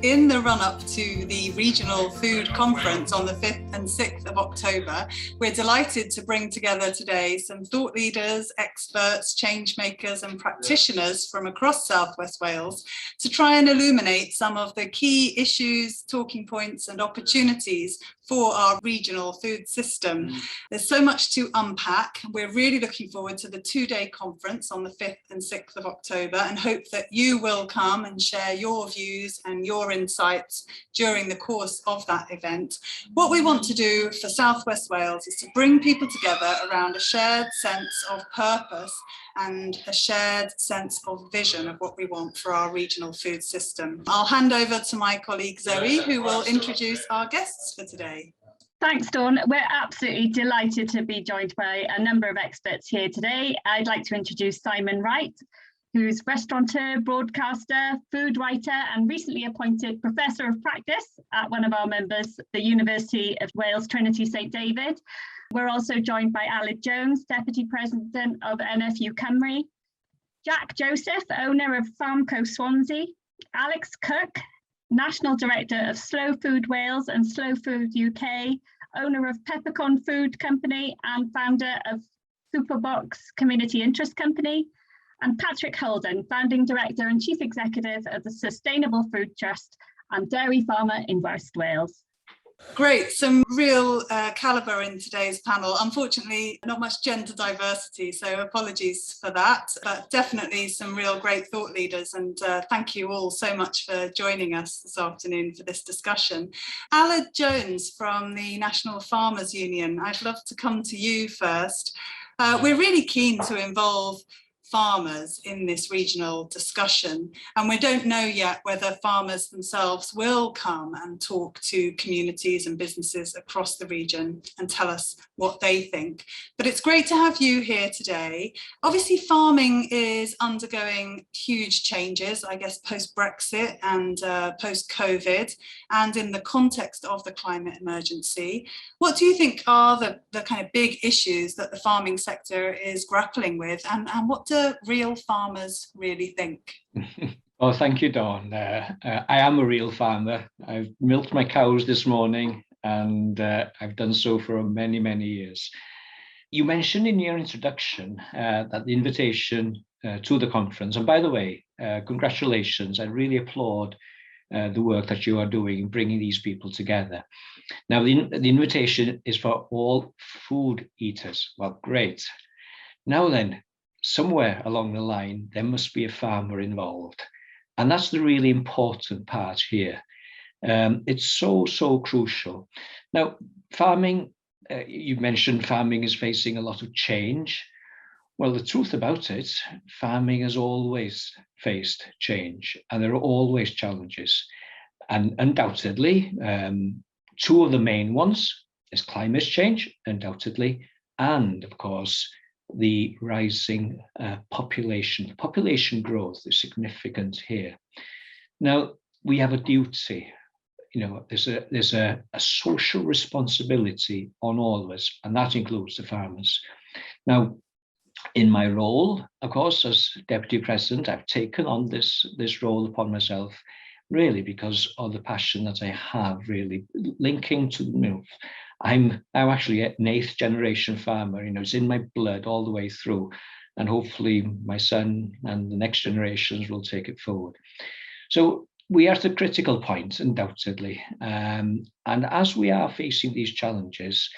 In the run-up to the Regional Food Conference on the 5th and 6th of October, we're delighted to bring together today some thought leaders, experts, change makers and practitioners from across South West Wales to try and illuminate some of the key issues, talking points and opportunities for our regional food system. There's so much to unpack. We're really looking forward to the two-day conference on the 5th and 6th of October and hope that you will come and share your views and your insights during the course of that event. What we want to do for South West Wales is to bring people together around a shared sense of purpose and a shared sense of vision of what we want for our regional food system. I'll hand over to my colleague Zoe, who will introduce our guests for today. Thanks, Dawn. We're absolutely delighted to be joined by a number of experts here today. I'd like to introduce Simon Wright, who's restaurateur, broadcaster, food writer, and recently appointed Professor of Practice at one of our members, the University of Wales Trinity St David. We're also joined by Aled Jones, Deputy President of NFU Cymru, Jack Joseph, owner of Farmco Swansea, Alex Cook, National Director of Slow Food Wales and Slow Food UK, owner of Peppercorn Food Company and founder of Superbox Community Interest Company, and Patrick Holden, Founding Director and Chief Executive of the Sustainable Food Trust and dairy farmer in West Wales. Great, some real calibre in today's panel. Unfortunately, not much gender diversity, so apologies for that, but definitely some real great thought leaders, and thank you all so much for joining us this afternoon for this discussion. Aled Jones from the National Farmers Union, I'd love to come to you first. We're really keen to involve farmers in this regional discussion, and we don't know yet whether farmers themselves will come and talk to communities and businesses across the region and tell us what they think. But it's great to have you here today. Obviously, farming is undergoing huge changes, I guess, post-Brexit and post-COVID, and in the context of the climate emergency. What do you think are the kind of big issues that the farming sector is grappling with, and what do real farmers really think? Well, thank you, Dawn. I am a real farmer. I've milked my cows this morning, and I've done so for many, many years. You mentioned in your introduction that the invitation to the conference, and by the way, congratulations, I really applaud the work that you are doing, bringing these people together. Now, the invitation is for all food eaters. Well, great. Now then, somewhere along the line, there must be a farmer involved. And that's the really important part here. It's so crucial. Now, farming, you mentioned farming is facing a lot of change. Well, the truth about it, farming has always faced change, and there are always challenges. And undoubtedly, two of the main ones is climate change, undoubtedly, and of course, the rising population. Population growth is significant here. Now, we have a duty, there's a social responsibility on all of us, and that includes the farmers. Now, in my role, of course, as Deputy President, I've taken on this role upon myself, really because of the passion that I have, really linking to, I'm actually an 8th generation farmer, it's in my blood all the way through, and hopefully my son and the next generations will take it forward. So we are at a critical point, undoubtedly. And as we are facing these challenges,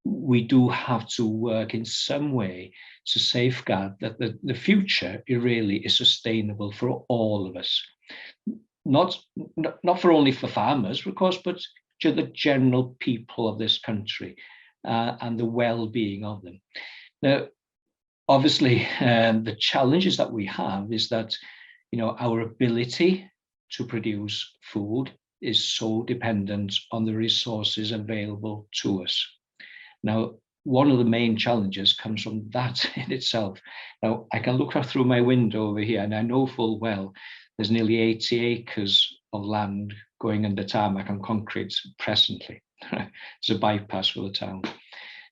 we do have to work in some way to safeguard that the future really is sustainable for all of us. Not for only for farmers, of course, but to the general people of this country and the well-being of them. Now, obviously, the challenges that we have is that, our ability to produce food is so dependent on the resources available to us. Now, one of the main challenges comes from that in itself. Now, I can look out through my window over here, and I know full well there's nearly 80 acres of land going under tarmac and concrete presently. It's a bypass for the town.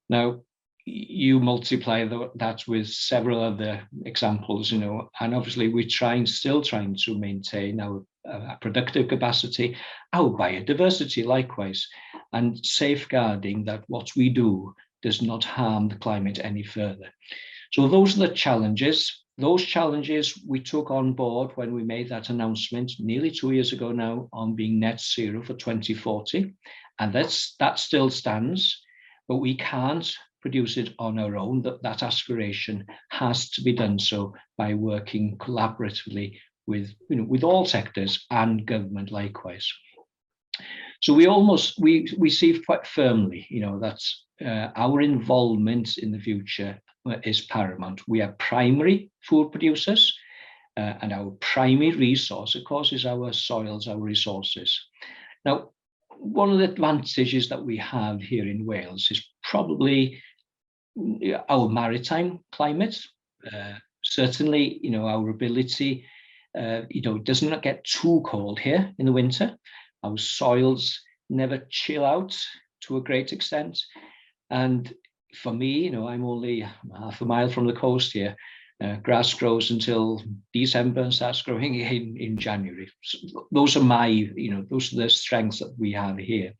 Now, you multiply that with several other examples, and obviously we're still trying to maintain our productive capacity, our biodiversity likewise, and safeguarding that what we do does not harm the climate any further. So those are the challenges. Those challenges we took on board when we made that announcement nearly 2 years ago now on being net zero for 2040. And that still stands, but we can't produce it on our own. That aspiration has to be done so by working collaboratively with all sectors and government likewise. So we see quite firmly, that our involvement in the future is paramount. We are primary food producers, and our primary resource, of course, is our soils, our resources. Now, one of the advantages that we have here in Wales is probably our maritime climate. Certainly, our ability, it does not get too cold here in the winter. Our soils never chill out to a great extent. And for me, I'm only half a mile from the coast here. Grass grows until December and starts growing in January. So those are those are the strengths that we have here.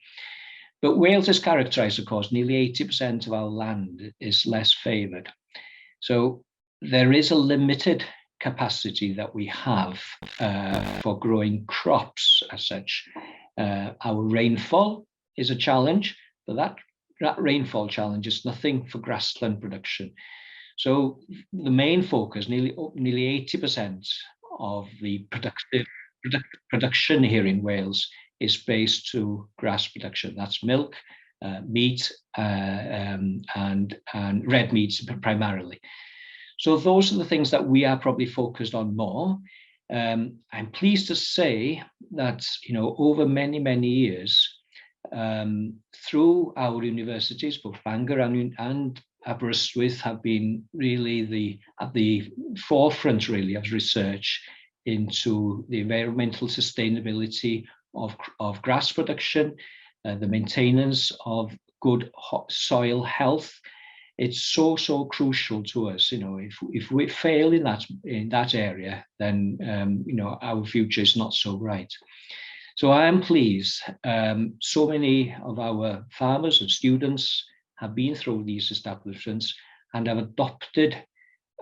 But Wales is characterised, of course, nearly 80% of our land is less favoured. So there is a limited capacity that we have for growing crops as such. Our rainfall is a challenge, but that rainfall challenge is nothing for grassland production. So the main focus, nearly 80% of the production here in Wales is based to grass production. That's milk, meat, and red meats primarily. So those are the things that we are probably focused on more. I'm pleased to say that over many, many years, through our universities, both Bangor and Aberystwyth have been really at the forefront really of research into the environmental sustainability of grass production, the maintenance of good soil health. It's so crucial to us. If we fail in that area, then our future is not so bright. So I am pleased. So many of our farmers and students have been through these establishments and have adopted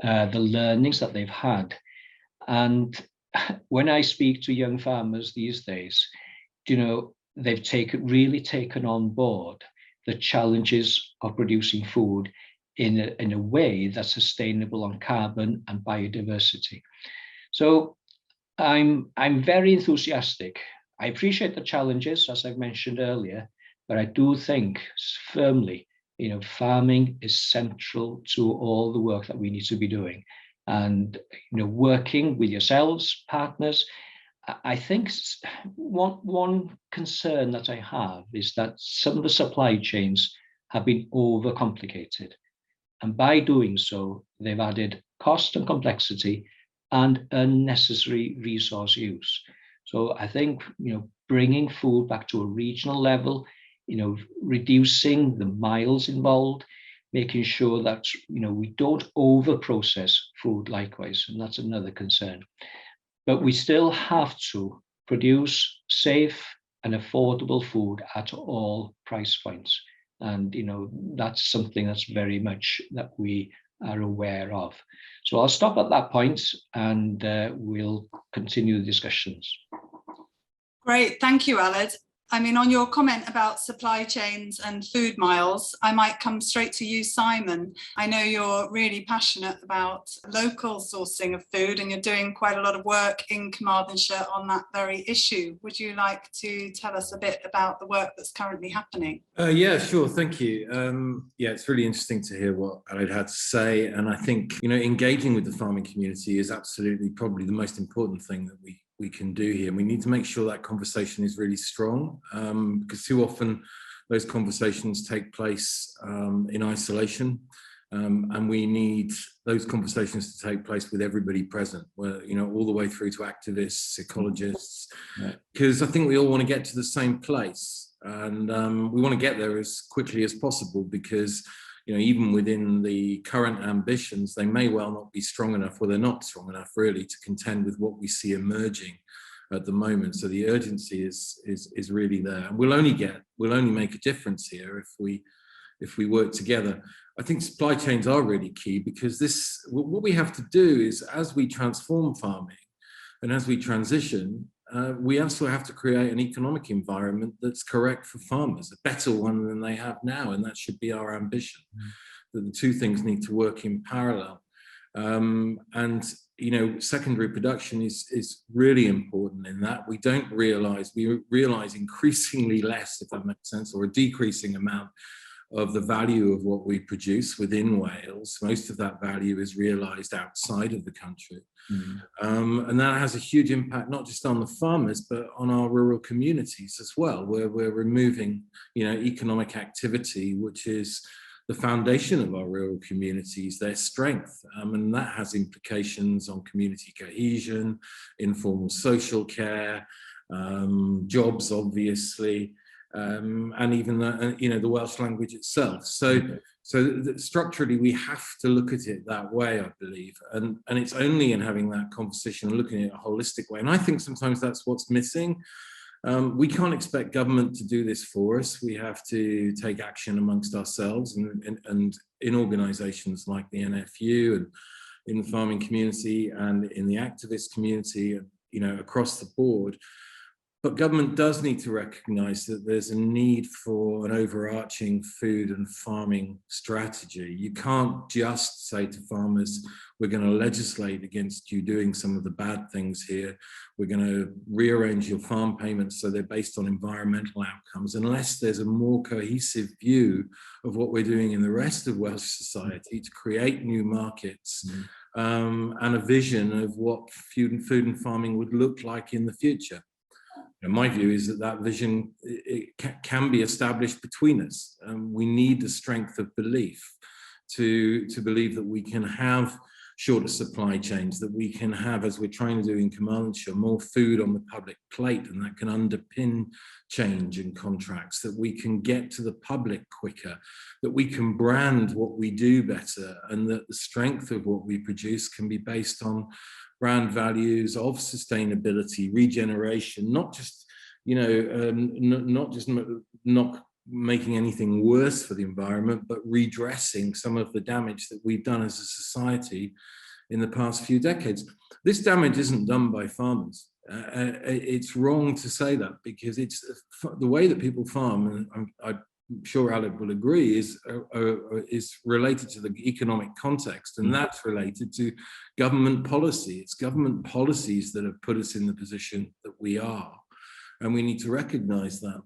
the learnings that they've had. And when I speak to young farmers these days, they've really taken on board the challenges of producing food in a way that's sustainable on carbon and biodiversity. So I'm very enthusiastic. I appreciate the challenges, as I've mentioned earlier, but I do think firmly, farming is central to all the work that we need to be doing. And, working with yourselves, partners, I think one concern that I have is that some of the supply chains have been overcomplicated. And by doing so, they've added cost and complexity and unnecessary resource use. So I think, bringing food back to a regional level, reducing the miles involved, making sure that, we don't over-process food likewise, and that's another concern. But we still have to produce safe and affordable food at all price points. And, that's something that's very much that we are aware of. So I'll stop at that point and we'll continue the discussions. Great, thank you, Aled. I mean, on your comment about supply chains and food miles, I might come straight to you, Simon. I know you're really passionate about local sourcing of food and you're doing quite a lot of work in Carmarthenshire on that very issue. Would you like to tell us a bit about the work that's currently happening? Yeah, sure, thank you. Yeah, it's really interesting to hear what Aled had to say. And I think, engaging with the farming community is absolutely probably the most important thing that we can do here. And we need to make sure that conversation is really strong, because too often those conversations take place in isolation, and we need those conversations to take place with everybody present, where, all the way through to activists, ecologists, because I think we all want to get to the same place, and we want to get there as quickly as possible, because even within the current ambitions, they may well not be strong enough, or they're not strong enough really to contend with what we see emerging at the moment. So the urgency is really there, and we'll only make a difference here if we work together. I think supply chains are really key, because what we have to do is, as we transform farming and as we transition, we also have to create an economic environment that's correct for farmers, a better one than they have now, and that should be our ambition. That the two things need to work in parallel. And secondary production is really important in that. We realize increasingly less, if that makes sense, or a decreasing amount of the value of what we produce within Wales. Most of that value is realized outside of the country. And that has a huge impact, not just on the farmers, but on our rural communities as well, where we're removing, economic activity, which is the foundation of our rural communities, their strength. And that has implications on community cohesion, informal social care, jobs, obviously, and even the Welsh language itself. So structurally, we have to look at it that way, I believe. And it's only in having that conversation and looking at it a holistic way. And I think sometimes that's what's missing. We can't expect government to do this for us. We have to take action amongst ourselves and in organisations like the NFU and in the farming community and in the activist community, across the board. But government does need to recognise that there's a need for an overarching food and farming strategy. You can't just say to farmers, we're going to legislate against you doing some of the bad things here. We're going to rearrange your farm payments so they're based on environmental outcomes, unless there's a more cohesive view of what we're doing in the rest of Welsh society to create new markets and a vision of what food and farming would look like in the future. And my view is that vision can be established between us. We need the strength of belief to believe that we can have shorter supply chains, that we can have, as we're trying to do in Carmarthenshire, more food on the public plate, and that can underpin change in contracts, that we can get to the public quicker, that we can brand what we do better, and that the strength of what we produce can be based on brand values of sustainability, regeneration, not just not making anything worse for the environment, but redressing some of the damage that we've done as a society in the past few decades. This damage isn't done by farmers. It's wrong to say that, because it's the way that people farm, and I'm sure Alec will agree, is related to the economic context, and that's related to government policy. It's government policies that have put us in the position that we are, and we need to recognise that,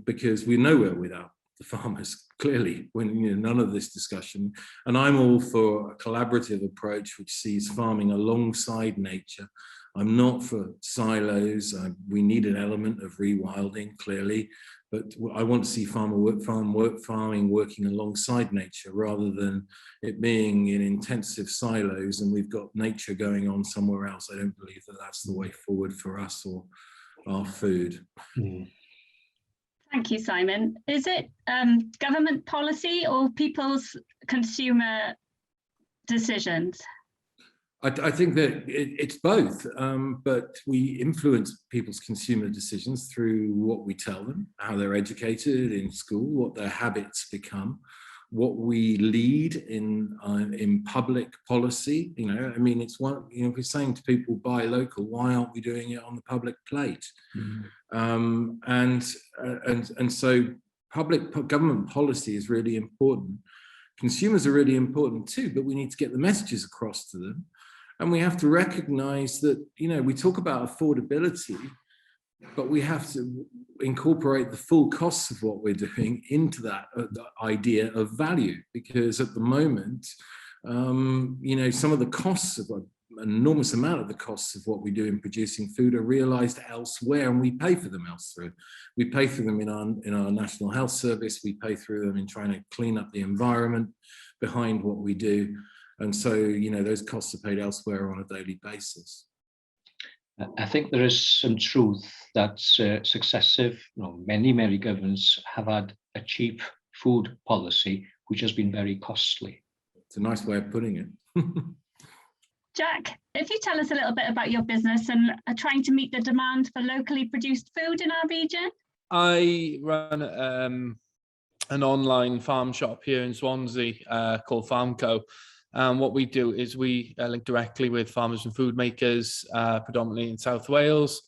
because we're nowhere without the farmers, clearly, when none of this discussion. And I'm all for a collaborative approach which sees farming alongside nature. I'm not for silos. We need an element of rewilding, clearly, but I want to see farming working alongside nature, rather than it being in intensive silos and we've got nature going on somewhere else. I don't believe that that's the way forward for us or our food. Thank you, Simon. Is it government policy or people's consumer decisions? I think that it's both, but we influence people's consumer decisions through what we tell them, how they're educated in school, what their habits become, what we lead in public policy. It's one. If we're saying to people, buy local, why aren't we doing it on the public plate? And so government policy is really important. Consumers are really important too, but we need to get the messages across to them. And we have to recognize that, we talk about affordability, but we have to incorporate the full costs of what we're doing into that idea of value, because at the moment, some of the costs of an enormous amount of the costs of what we do in producing food are realized elsewhere, and we pay for them elsewhere. We pay for them in our National Health Service. We pay through them in trying to clean up the environment behind what we do. And so, those costs are paid elsewhere on a daily basis. I think there is some truth that many governments have had a cheap food policy, which has been very costly. It's a nice way of putting it. Jack, if you tell us a little bit about your business and are trying to meet the demand for locally produced food in our region. I run an online farm shop here in Swansea called Farmco. And what we do is we link directly with farmers and food makers, predominantly in South Wales,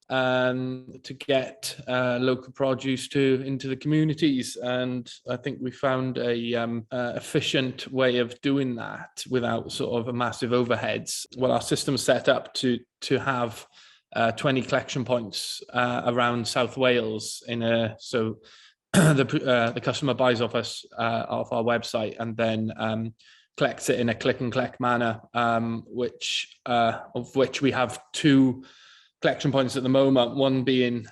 to get local produce into the communities. And I think we found a efficient way of doing that without sort of a massive overheads. Well, our system's set up to have 20 collection points around South Wales so the customer buys off us off our website and then collects it in a click and collect manner, of which we have 2 collection points at the moment, one being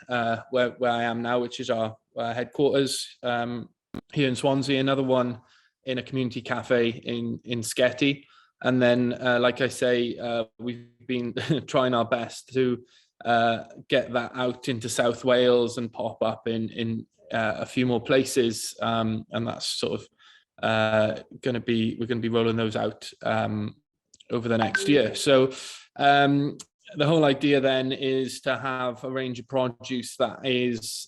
where I am now, which is our headquarters here in Swansea, another one in a community cafe in Sketty. And then, like I say, we've been trying our best to get that out into South Wales and pop up in a few more places. And that's sort of we're going to be rolling those out over the next year. So the whole idea then is to have a range of produce that is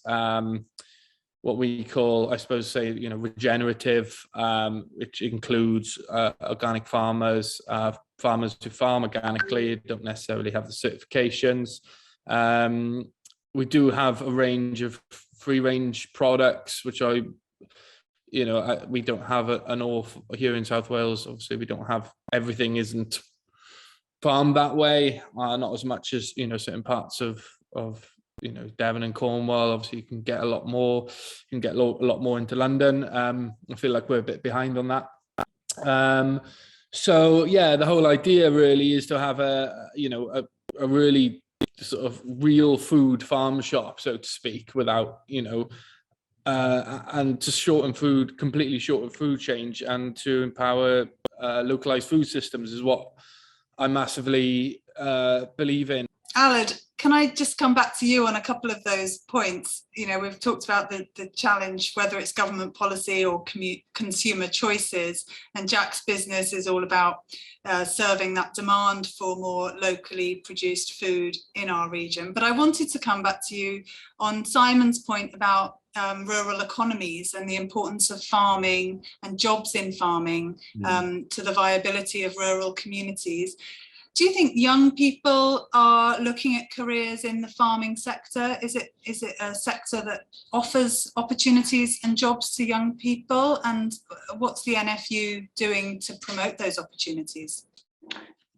what we call, I suppose, regenerative, which includes organic farmers, farmers who farm organically, don't necessarily have the certifications. We do have a range of free-range products, which we don't have an awful here in South Wales. Obviously, we don't have everything isn't farmed that way, not as much as certain parts of Devon and Cornwall. Obviously you can get a lot more. You can get a lot more into London. I feel like we're a bit behind on that. So yeah, the whole idea really is to have a really sort of real food farm shop, so to speak, without and to completely shorten food change and to empower localized food systems is what I massively believe in. Aled, can I just come back to you on a couple of those points? We've talked about the challenge, whether it's government policy or consumer choices, and Jack's business is all about serving that demand for more locally produced food in our region. But I wanted to come back to you on Simon's point about rural economies and the importance of farming and jobs in farming to the viability of rural communities. Do you think young people are looking at careers in the farming sector? Is it a sector that offers opportunities and jobs to young people? And what's the NFU doing to promote those opportunities?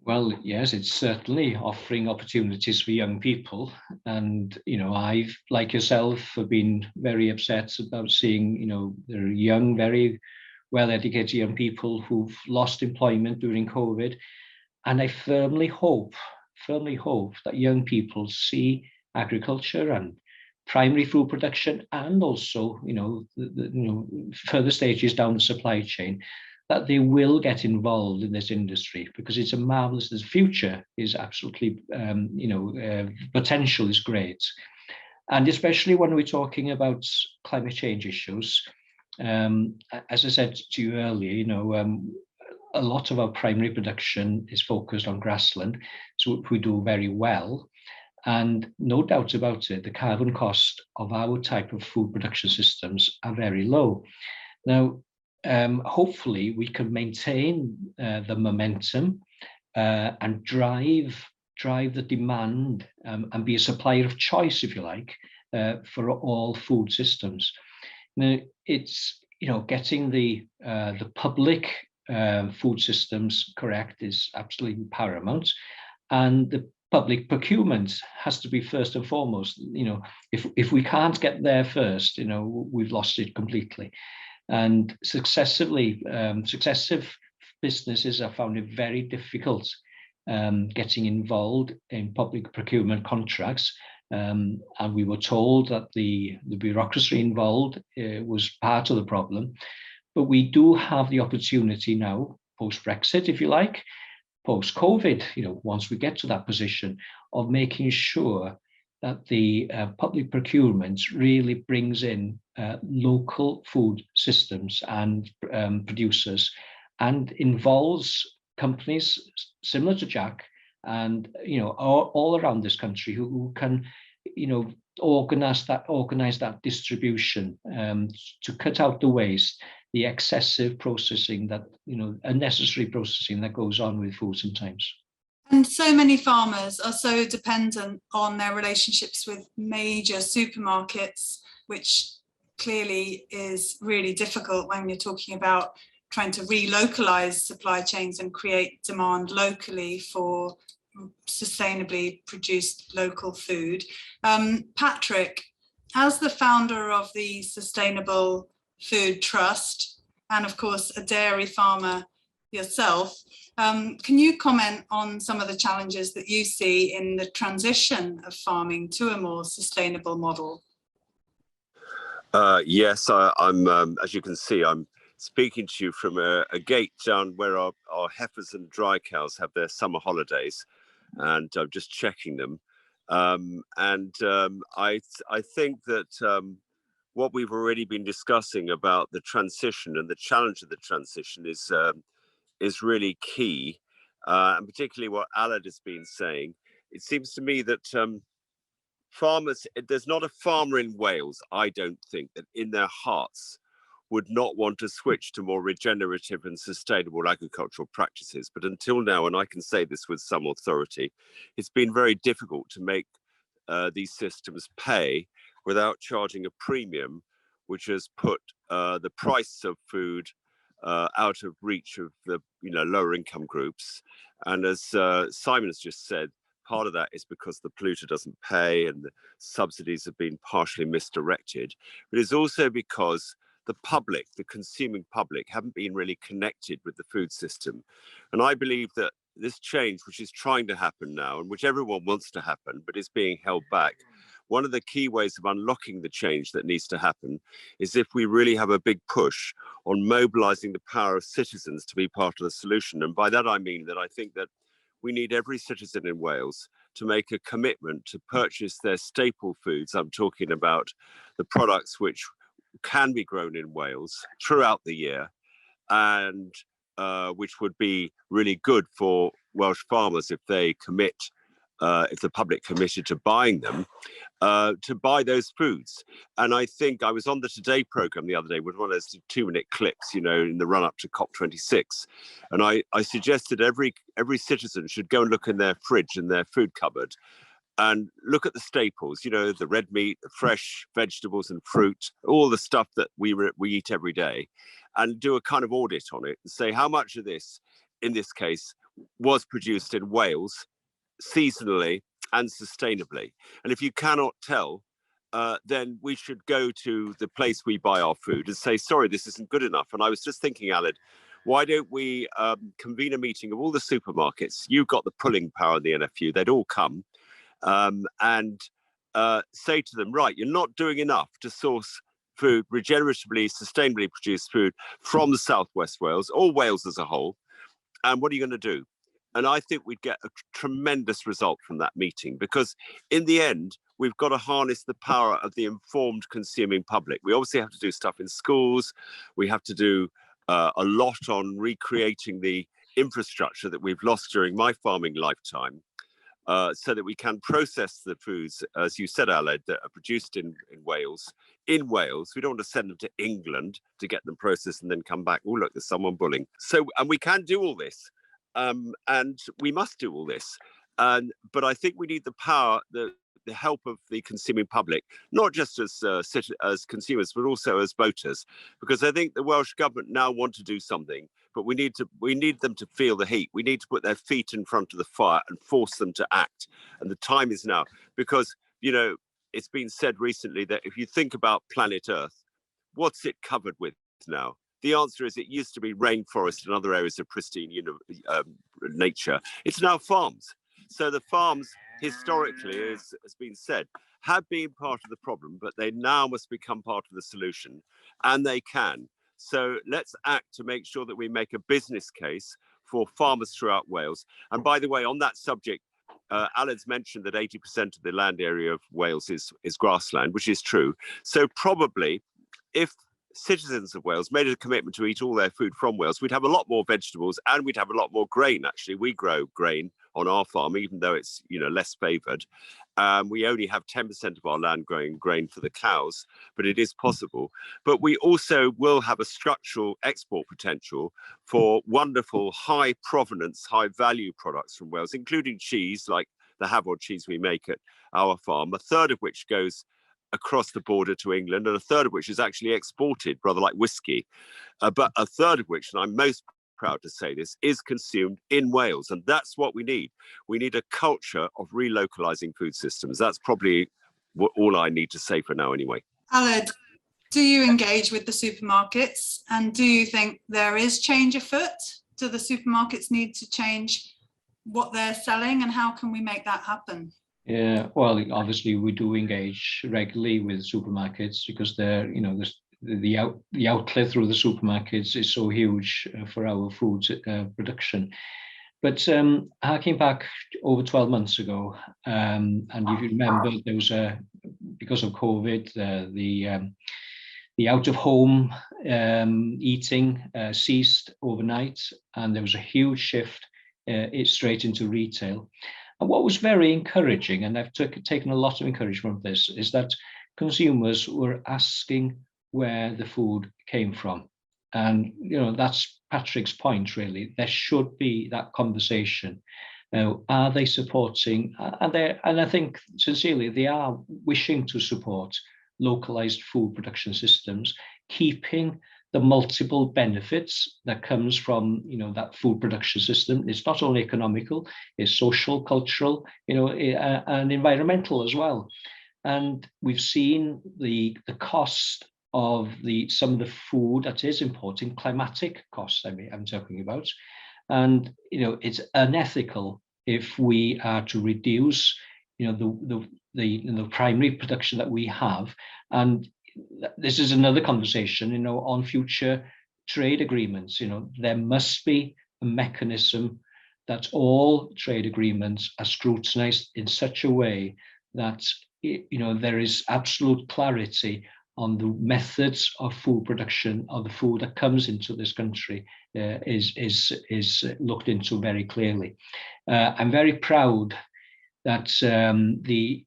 Well, yes, it's certainly offering opportunities for young people. And, I've, like yourself, have been very upset about seeing, there are young, very well-educated young people who've lost employment during COVID. And I firmly hope that young people see agriculture and primary food production and also, further stages down the supply chain, that they will get involved in this industry, because it's a marvelous, the future is absolutely, potential is great. And especially when we're talking about climate change issues, as I said to you earlier, a lot of our primary production is focused on grassland, so we do very well. And no doubt about it, the carbon cost of our type of food production systems are very low. Now, hopefully we can maintain the momentum and drive the demand and be a supplier of choice, if you like, for all food systems. Now, it's getting the public food systems correct is absolutely paramount, and the public procurement has to be first and foremost. If we can't get there first, we've lost it completely. And successive businesses have found it very difficult getting involved in public procurement contracts, and we were told that the bureaucracy involved was part of the problem. But we do have the opportunity now, post-Brexit, if you like, post-COVID, once we get to that position, of making sure that the public procurement really brings in local food systems and producers, and involves companies similar to Jack and, all around this country who can, organize that distribution to cut out the waste, the excessive processing that, unnecessary processing that goes on with food sometimes. And so many farmers are so dependent on their relationships with major supermarkets, which clearly is really difficult when you're talking about trying to relocalize supply chains and create demand locally for sustainably produced local food. Patrick, as the founder of the Sustainable Food Trust, and of course a dairy farmer yourself, can you comment on some of the challenges that you see in the transition of farming to a more sustainable model? Yes, I'm. As you can see, I'm speaking to you from a gate down where our heifers and dry cows have their summer holidays, and I'm just checking them. I think that what we've already been discussing about the transition and the challenge of the transition is really key, and particularly what Aled has been saying. It seems to me that farmers, there's not a farmer in Wales, I don't think, that in their hearts would not want to switch to more regenerative and sustainable agricultural practices. But until now, and I can say this with some authority, it's been very difficult to make these systems pay without charging a premium, which has put the price of food out of reach of the lower income groups. And as Simon has just said, part of that is because the polluter doesn't pay and the subsidies have been partially misdirected. But it's also because the public, the consuming public, haven't been really connected with the food system. And I believe that this change, which is trying to happen now, and which everyone wants to happen, but is being held back, one of the key ways of unlocking the change that needs to happen is if we really have a big push on mobilizing the power of citizens to be part of the solution. And by that, I mean that I think that we need every citizen in Wales to make a commitment to purchase their staple foods. I'm talking about the products which can be grown in Wales throughout the year and which would be really good for Welsh farmers if they commit, if the public committed to buying them, to buy those foods. And I think I was on the Today programme the other day with one of those 2-minute clips, in the run up to COP26. And I suggested every citizen should go and look in their fridge and their food cupboard and look at the staples, the red meat, the fresh vegetables and fruit, all the stuff that we eat every day, and do a kind of audit on it and say how much of this, in this case, was produced in Wales seasonally and sustainably. And if you cannot tell, then we should go to the place we buy our food and say, sorry, this isn't good enough. And I was just thinking, Aled, why don't we convene a meeting of all the supermarkets? You've got the pulling power in the NFU. They'd all come and say to them, right, you're not doing enough to source food, regeneratively, sustainably produced food from the Southwest Wales or Wales as a whole. And what are you going to do? And I think we'd get a tremendous result from that meeting, because in the end, we've got to harness the power of the informed consuming public. We obviously have to do stuff in schools. We have to do a lot on recreating the infrastructure that we've lost during my farming lifetime, so that we can process the foods, as you said, Aled, that are produced in Wales. In Wales, we don't want to send them to England to get them processed and then come back. Oh, look, there's someone bullying. So, and we can do all this. And we must do all this. But I think we need the power, the help of the consuming public, not just as consumers, but also as voters, because I think the Welsh government now want to do something, but we need them to feel the heat. We need to put their feet in front of the fire and force them to act. And the time is now, because, it's been said recently that if you think about planet Earth, what's it covered with now? The answer is it used to be rainforest and other areas of pristine nature. It's now farms. So the farms, historically, as has been said, have been part of the problem, but they now must become part of the solution, and they can. So let's act to make sure that we make a business case for farmers throughout Wales. And by the way, on that subject, Alan's mentioned that 80% of the land area of Wales is grassland, which is true. So probably if citizens of Wales made a commitment to eat all their food from Wales, we'd have a lot more vegetables and we'd have a lot more grain. Actually, we grow grain on our farm, even though it's, you know, less favoured. We only have 10% of our land growing grain for the cows, but it is possible. But we also will have a structural export potential for wonderful high provenance, high value products from Wales, including cheese, like the Havod cheese we make at our farm, a third of which goes across the border to England, and a third of which is actually exported, rather like whiskey. But a third of which, and I'm most proud to say this, is consumed in Wales. And that's what we need. We need a culture of relocalizing food systems. That's probably all I need to say for now anyway. Aled, do you engage with the supermarkets, and do you think there is change afoot? Do the supermarkets need to change what they're selling, and how can we make that happen? Yeah, well, obviously we do engage regularly with supermarkets because they're, you know, the outlet through the supermarkets is so huge for our food production. But I came back over 12 months ago, and if you remember, there was because of COVID, the out-of-home eating ceased overnight, and there was a huge shift straight into retail. And what was very encouraging, and I've taken a lot of encouragement from this, is that consumers were asking where the food came from. And, you know, that's Patrick's point, really. There should be that conversation. Are they supporting? And I think, sincerely, they are wishing to support localized food production systems, keeping the multiple benefits that comes from, you know, that food production system. It's not only economical, it's social, cultural, you know, and environmental as well. And we've seen the cost of some of the food that is importing, climatic costs, I'm talking about. And, you know, it's unethical if we are to reduce, you know, the primary production that we have. And this is another conversation, you know, on future trade agreements. You know, there must be a mechanism that all trade agreements are scrutinized in such a way that, you know, there is absolute clarity on the methods of food production, of the food that comes into this country, is looked into very clearly. I'm very proud that the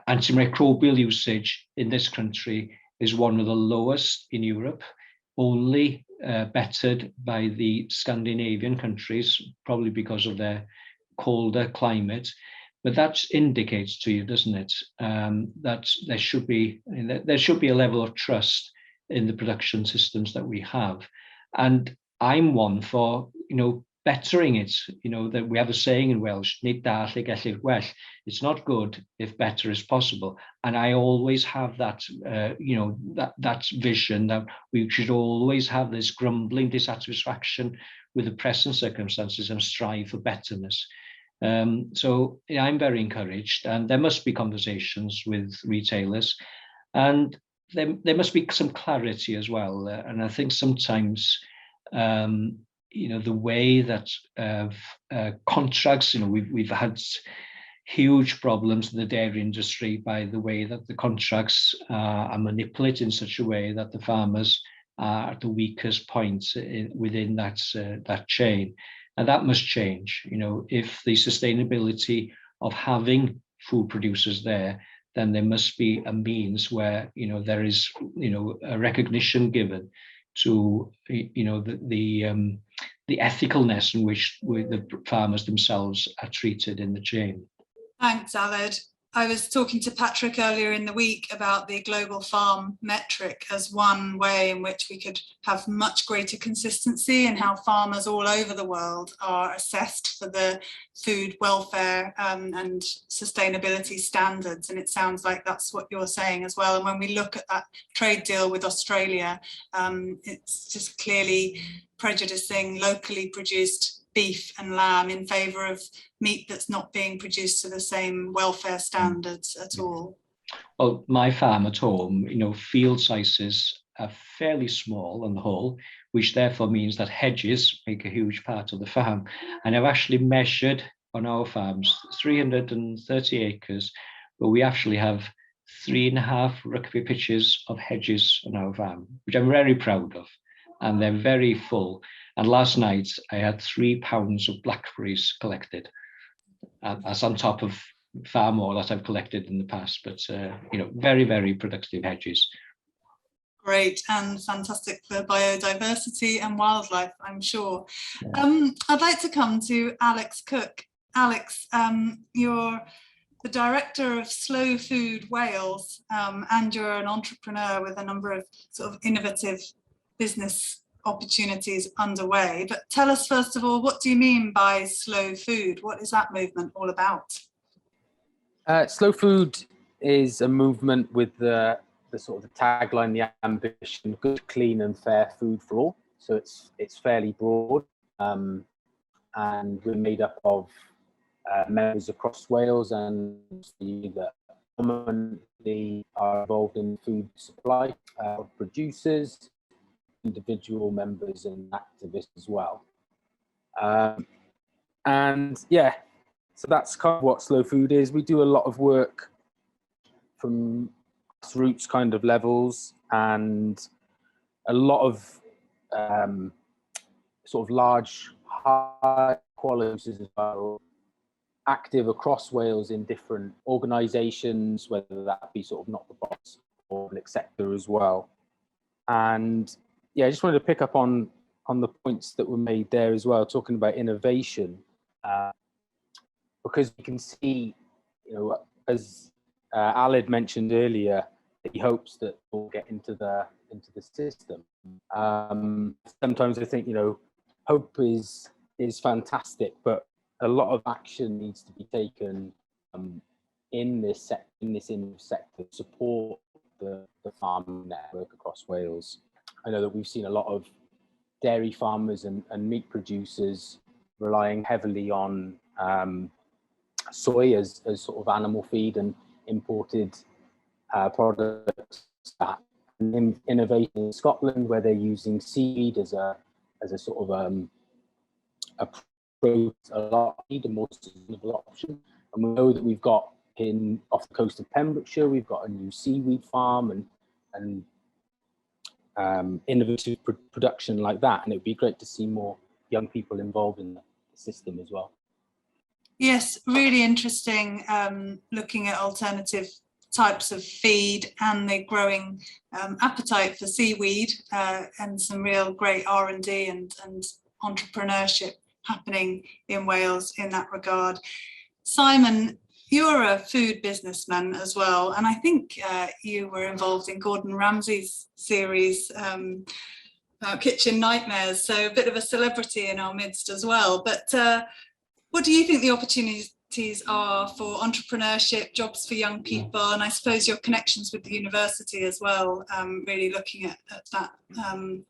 antimicrobial usage in this country is one of the lowest in Europe, only bettered by the Scandinavian countries, probably because of their colder climate. But that indicates to you, doesn't it, that there should be a level of trust in the production systems that we have. And I'm one for, you know, bettering it. You know, that we have a saying in Welsh, nid darllen gellir gwell. It's not good if better is possible. And I always have that, you know, that vision that we should always have this grumbling dissatisfaction with the present circumstances and strive for betterness. So yeah, I'm very encouraged, and there must be conversations with retailers, and there must be some clarity as well. And I think sometimes, you know, the way that contracts, you know, we've had huge problems in the dairy industry by the way that the contracts are manipulated in such a way that the farmers are at the weakest point within that chain. And that must change. You know, if the sustainability of having food producers there, then there must be a means where, you know, there is, you know, a recognition given to, you know, the ethicalness in which the farmers themselves are treated in the chain. Thanks, Aled. I was talking to Patrick earlier in the week about the global farm metric as one way in which we could have much greater consistency in how farmers all over the world are assessed for the food welfare and sustainability standards. And it sounds like that's what you're saying as well. And when we look at that trade deal with Australia, it's just clearly prejudicing locally produced beef and lamb in favour of meat that's not being produced to the same welfare standards at all. Well, my farm at home, you know, field sizes are fairly small on the whole, which therefore means that hedges make a huge part of the farm. And I've actually measured on our farms 330 acres, but we actually have 3.5 rugby pitches of hedges on our farm, which I'm very proud of, and they're very full. And last night I had 3 pounds of blackberries collected. That's on top of far more that I've collected in the past, but very, very productive hedges. Great, and fantastic for biodiversity and wildlife, I'm sure. Yeah. I'd like to come to Alex Cook. Alex, you're the director of Slow Food Wales, and you're an entrepreneur with a number of sort of innovative business opportunities underway. But tell us, first of all, what do you mean by slow food? What is that movement all about? Slow food is a movement with the sort of the tagline, the ambition: good, clean, and fair food for all. So it's fairly broad, and we're made up of members across Wales, and that commonly are involved in food supply, producers, individual members, and activists as well. And yeah, so that's kind of what slow food is. We do a lot of work from grassroots kind of levels, and a lot of sort of large, high quality as well, active across Wales in different organisations, whether that be sort of not-for-profit or public sector as well. And yeah, I just wanted to pick up on the points that were made there as well, talking about innovation, because we can see, as Aled mentioned earlier, that he hopes that we'll get into the system. Sometimes I think, hope is fantastic, but a lot of action needs to be taken in this sector to support the farming network across Wales. I know that we've seen a lot of dairy farmers and meat producers relying heavily on soy as sort of animal feed and imported products. Innovation in Scotland, where they're using seaweed as a sort of a lot more sustainable option. And we know that we've got off the coast of Pembrokeshire, we've got a new seaweed farm and innovative production like that. And it would be great to see more young people involved in the system as well. Yes, really interesting, looking at alternative types of feed and the growing appetite for seaweed, and some real great R&D and entrepreneurship happening in Wales in that regard. Simon, you're a food businessman as well, and I think you were involved in Gordon Ramsay's series about kitchen nightmares, so a bit of a celebrity in our midst as well. But what do you think the opportunities are for entrepreneurship, jobs for young people, and I suppose your connections with the university as well, really looking at that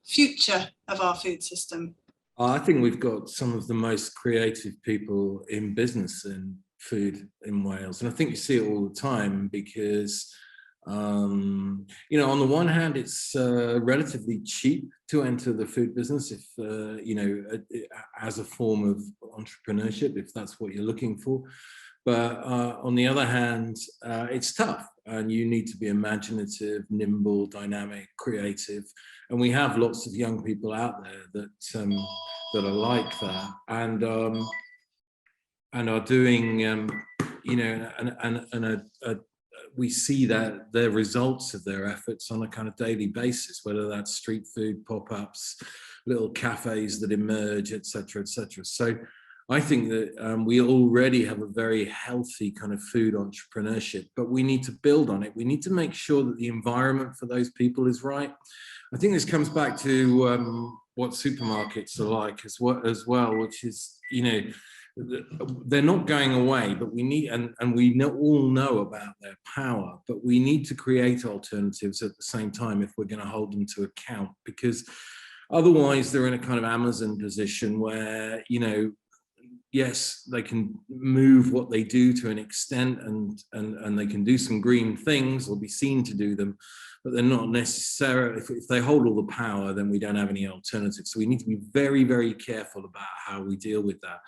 future of our food system? I think we've got some of the most creative people in business in food in Wales, and I think you see it all the time because on the one hand, it's relatively cheap to enter the food business if as a form of entrepreneurship, if that's what you're looking for. But on the other hand, it's tough, and you need to be imaginative, nimble, dynamic, creative. And we have lots of young people out there that are like that, and are doing, we see that the results of their efforts on a kind of daily basis, whether that's street food pop-ups, little cafes that emerge, etc., etc. So I think that we already have a very healthy kind of food entrepreneurship, but we need to build on it. We need to make sure that the environment for those people is right. I think this comes back to what supermarkets are like as well, which is, they're not going away, but we need, and we all know about their power, but we need to create alternatives at the same time if we're going to hold them to account, because otherwise they're in a kind of Amazon position where, yes, they can move what they do to an extent, and they can do some green things or be seen to do them, but they're not necessarily, if they hold all the power, then we don't have any alternatives. So we need to be very, very careful about how we deal with that.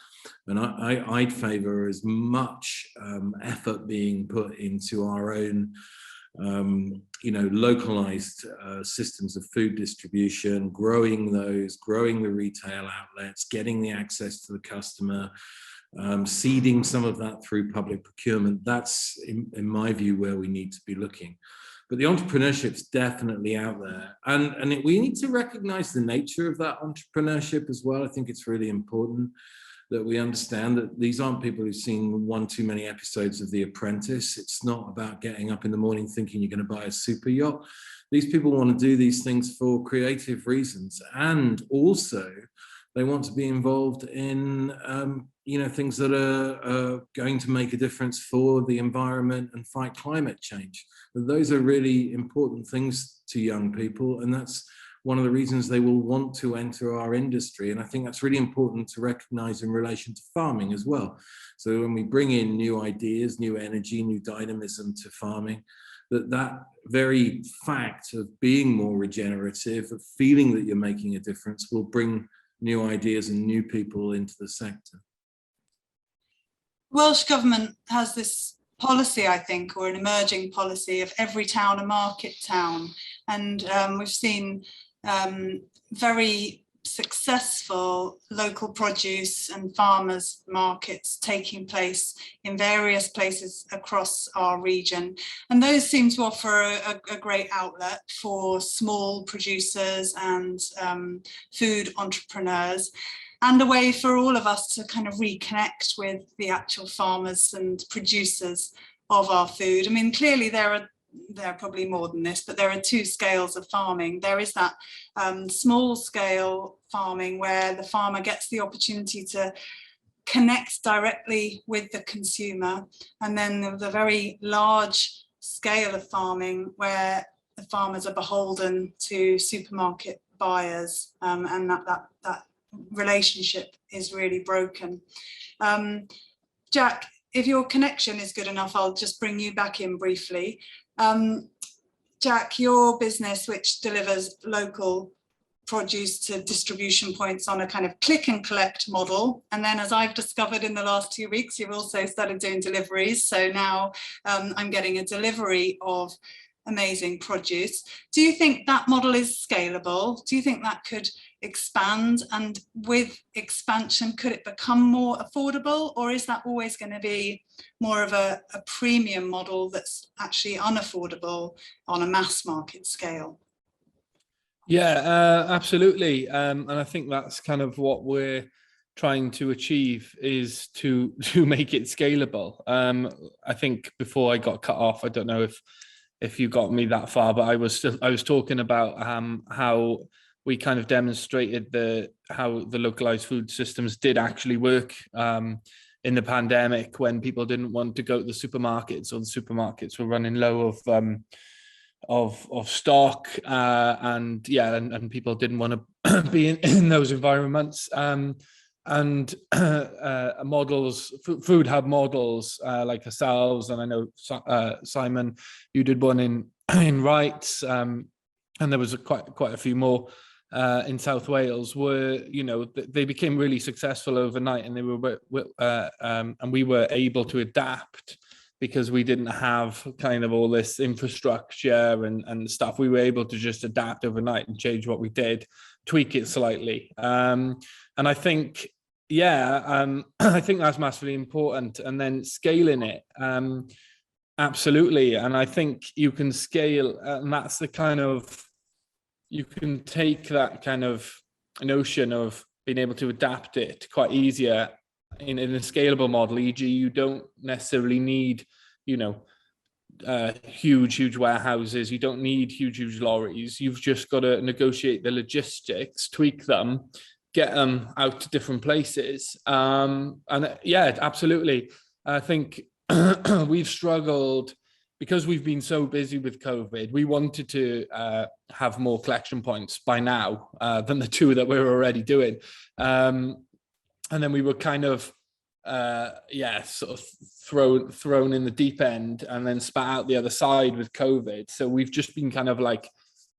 And I'd favour as much effort being put into our own localized systems of food distribution, growing the retail outlets, getting the access to the customer, seeding some of that through public procurement. That's, in my view, where we need to be looking. But the entrepreneurship's definitely out there. And we need to recognize the nature of that entrepreneurship as well. I think it's really important that we understand that these aren't people who've seen one too many episodes of The Apprentice. It's not about getting up in the morning thinking you're going to buy a super yacht. These people want to do these things for creative reasons. And also, they want to be involved in things that are going to make a difference for the environment and fight climate change. And those are really important things to young people, and that's one of the reasons they will want to enter our industry. And I think that's really important to recognize in relation to farming as well. So when we bring in new ideas, new energy, new dynamism to farming, that very fact of being more regenerative, of feeling that you're making a difference, will bring new ideas and new people into the sector. Welsh Government has this policy, I think, or an emerging policy of every town a market town. And we've seen very successful local produce and farmers markets taking place in various places across our region. And those seem to offer a great outlet for small producers and food entrepreneurs, and a way for all of us to kind of reconnect with the actual farmers and producers of our food. I mean, clearly there are probably more than this, but there are two scales of farming. There is that small scale farming where the farmer gets the opportunity to connect directly with the consumer, and then the very large scale of farming where the farmers are beholden to supermarket buyers, and that relationship is really broken. Jack, if your connection is good enough, I'll just bring you back in briefly. Jack, your business, which delivers local produce to distribution points on a kind of click and collect model, and then, as I've discovered in the last 2 weeks, you've also started doing deliveries. So now I'm getting a delivery of amazing produce. Do you think that model is scalable? Do you think that could expand? And with expansion, could it become more affordable, or is that always going to be more of a premium model that's actually unaffordable on a mass market scale? Yeah, absolutely. And I think that's kind of what we're trying to achieve, is to make it scalable. I think before I got cut off, I don't know if you got me that far, but I was talking about how we kind of demonstrated how the localized food systems did actually work in the pandemic, when people didn't want to go to the supermarkets, or the supermarkets were running low of stock, and people didn't want to be in those environments. And models, food hub models like ourselves, and I know Simon, you did one in Wrights, and there was quite a few more in South Wales, were, they became really successful overnight, and and we were able to adapt because we didn't have kind of all this infrastructure and stuff. We were able to just adapt overnight and change what we did, tweak it slightly. And I think, I think that's massively important. And then scaling it, absolutely. And I think you can scale, and that's the kind of, you can take that kind of notion of being able to adapt it quite easier in a scalable model. E.g., you don't necessarily need, huge warehouses. You don't need huge lorries. You've just got to negotiate the logistics, tweak them, get them out to different places. And yeah, absolutely. I think we've struggled because we've been so busy with COVID. We wanted to have more collection points by now than the two that we're already doing. And then we were kind of, sort of thrown in the deep end and then spat out the other side with COVID. So we've just been kind of like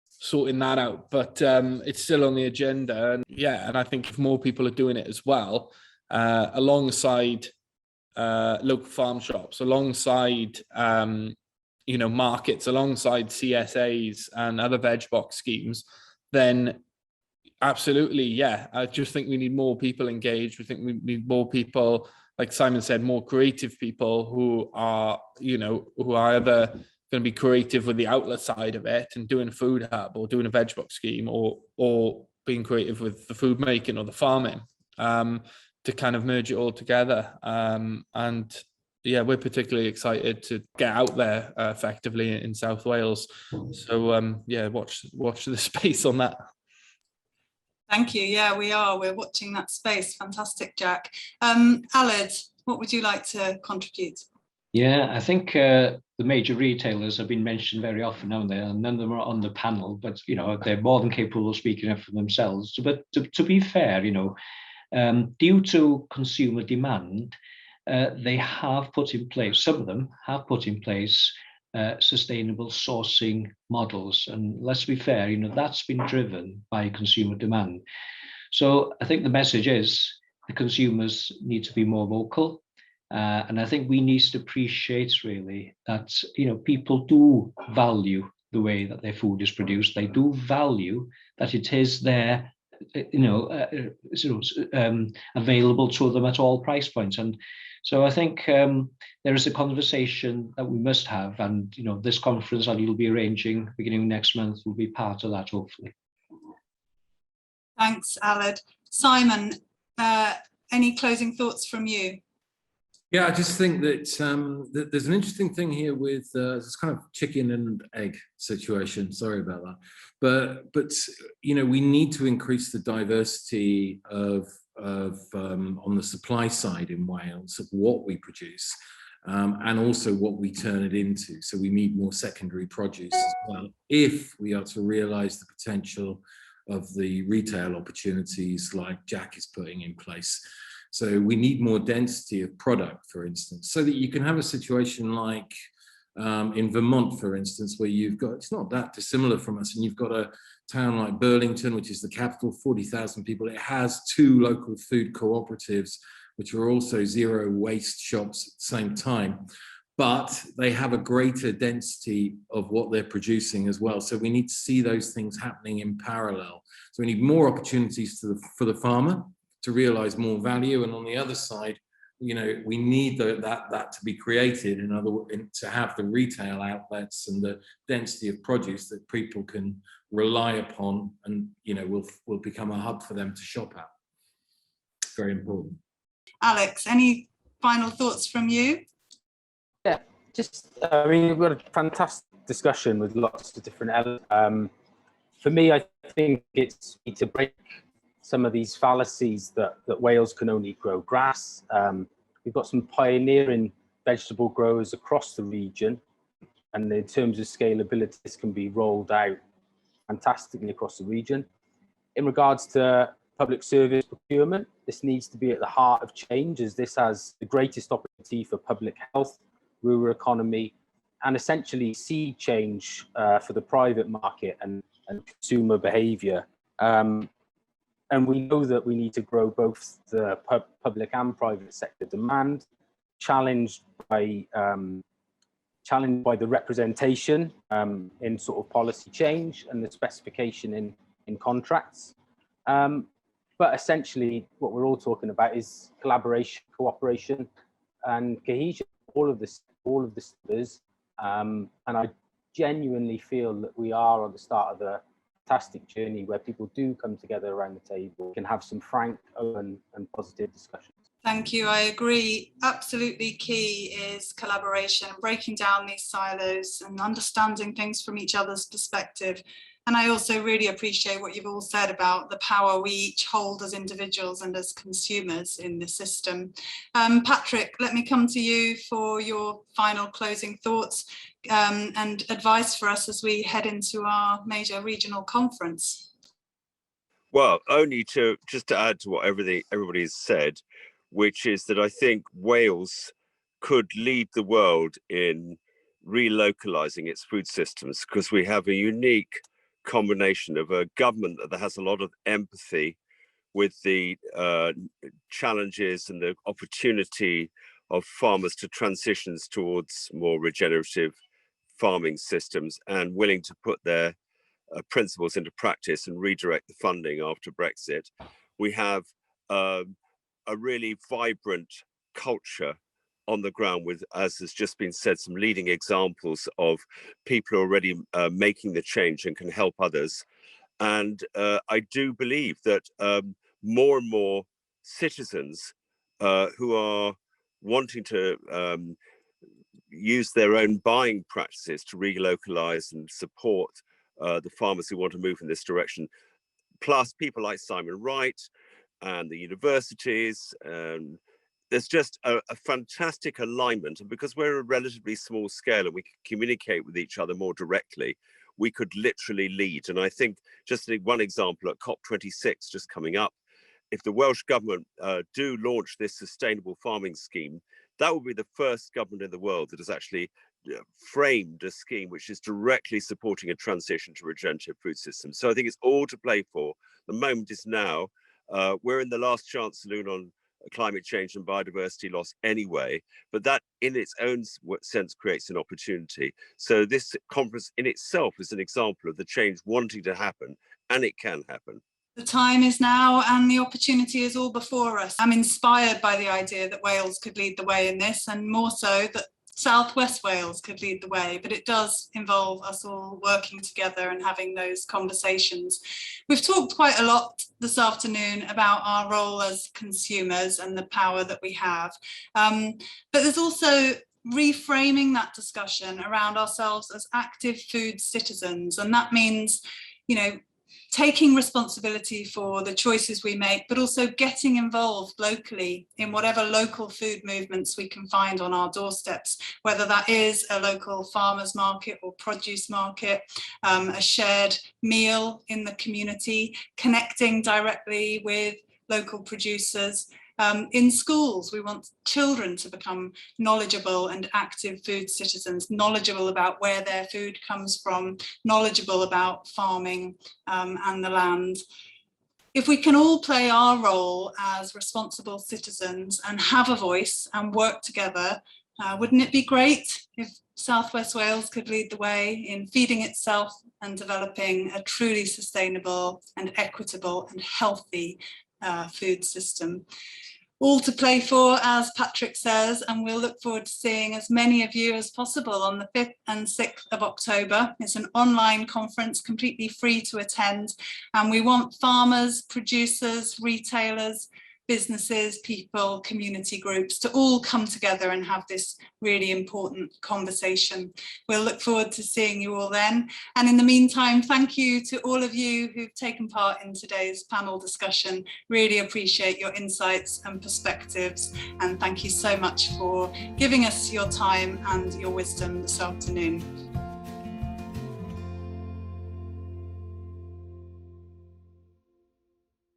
sorting that out, but it's still on the agenda. And I think if more people are doing it as well, alongside local farm shops, alongside markets alongside CSAs and other veg box schemes, then absolutely, yeah. I just think we need more people engaged. We think we need more people, like Simon said, more creative people who are either going to be creative with the outlet side of it and doing a food hub or doing a veg box scheme, or being creative with the food making or the farming, to kind of merge it all together. And yeah, we're particularly excited to get out there effectively in South Wales. So yeah, watch the space on that. Thank you. Yeah, we are. We're watching that space. Fantastic, Jack. Aled, what would you like to contribute? Yeah, I think the major retailers have been mentioned very often, haven't they? And none of them are on the panel, but they're more than capable of speaking up for themselves. But to be fair, due to consumer demand, they have put in place, some of them have put in place sustainable sourcing models. And let's be fair, that's been driven by consumer demand. So I think the message is the consumers need to be more vocal. And I think we need to appreciate really that, people do value the way that their food is produced. They do value that it is there, available to them at all price points. And so I think there is a conversation that we must have, and this conference that you'll be arranging beginning next month will be part of that, hopefully. Thanks, Aled. Simon, any closing thoughts from you? Yeah, I just think that there's an interesting thing here with this kind of chicken and egg situation. Sorry about that, but we need to increase the diversity of on the supply side in Wales of what we produce, and also what we turn it into. So we need more secondary produce as well if we are to realise the potential of the retail opportunities like Jack is putting in place. So we need more density of product, for instance, so that you can have a situation like in Vermont, for instance, where you've got, it's not that dissimilar from us, and you've got a town like Burlington, which is the capital, 40,000 people. It has 2 local food cooperatives, which are also zero waste shops at the same time, but they have a greater density of what they're producing as well. So we need to see those things happening in parallel. So we need more opportunities for the farmer to realize more value, and on the other side, we need that to be created to have the retail outlets and the density of produce that people can rely upon, and will become a hub for them to shop at. Very important. Alex, any final thoughts from you? Yeah, we've got a fantastic discussion with lots of different elements. For me, I think it's to break some of these fallacies that Wales can only grow grass. We've got some pioneering vegetable growers across the region, and in terms of scalability, this can be rolled out fantastically across the region. In regards to public service procurement, this needs to be at the heart of change, as this has the greatest opportunity for public health, rural economy, and essentially seed change for the private market and consumer behaviour. And we know that we need to grow both the public and private sector demand, challenged by the representation in sort of policy change and the specification in contracts. But essentially, what we're all talking about is collaboration, cooperation, and cohesion. All of this is, and I genuinely feel that we are on the start of a fantastic journey where people do come together around the table, can have some frank, open and positive discussions. Thank you. I agree. Absolutely key is collaboration, breaking down these silos and understanding things from each other's perspective. And I also really appreciate what you've all said about the power we each hold as individuals and as consumers in the system. Patrick, let me come to you for your final closing thoughts and advice for us as we head into our major regional conference. Well, only to add to what everybody's said, which is that I think Wales could lead the world in relocalizing its food systems, because we have a unique combination of a government that has a lot of empathy with the challenges and the opportunity of farmers to transitions towards more regenerative farming systems and willing to put their principles into practice and redirect the funding after Brexit. We have a really vibrant culture on the ground with, as has just been said, some leading examples of people already making the change and can help others. And I do believe that more and more citizens who are wanting to use their own buying practices to relocalize and support the farmers who want to move in this direction, plus people like Simon Wright and the universities. There's just a fantastic alignment. And because we're a relatively small scale and we can communicate with each other more directly, we could literally lead. And I think just one example at COP26 just coming up, if the Welsh government do launch this sustainable farming scheme, that will be the first government in the world that has actually framed a scheme which is directly supporting a transition to regenerative food systems. So I think it's all to play for. The moment is now. We're in the last chance saloon on climate change and biodiversity loss anyway, but that in its own sense creates an opportunity. So this conference in itself is an example of the change wanting to happen, and it can happen. The time is now and the opportunity is all before us. I'm inspired by the idea that Wales could lead the way in this, and more so that South West Wales could lead the way, but it does involve us all working together and having those conversations. We've talked quite a lot this afternoon about our role as consumers and the power that we have, but there's also reframing that discussion around ourselves as active food citizens, and that means, you know, taking responsibility for the choices we make, but also getting involved locally in whatever local food movements we can find on our doorsteps, whether that is a local farmers market or produce market, a shared meal in the community, connecting directly with local producers. In schools, we want children to become knowledgeable and active food citizens, knowledgeable about where their food comes from, knowledgeable about farming and the land. If we can all play our role as responsible citizens and have a voice and work together, wouldn't it be great if South West Wales could lead the way in feeding itself and developing a truly sustainable and equitable and healthy food system? All to play for, as Patrick says, and we'll look forward to seeing as many of you as possible on the 5th and 6th of October. It's an online conference, completely free to attend, and we want farmers, producers, retailers, businesses, people, community groups to all come together and have this really important conversation. We'll look forward to seeing you all then. And in the meantime, thank you to all of you who've taken part in today's panel discussion. Really appreciate your insights and perspectives. And thank you so much for giving us your time and your wisdom this afternoon.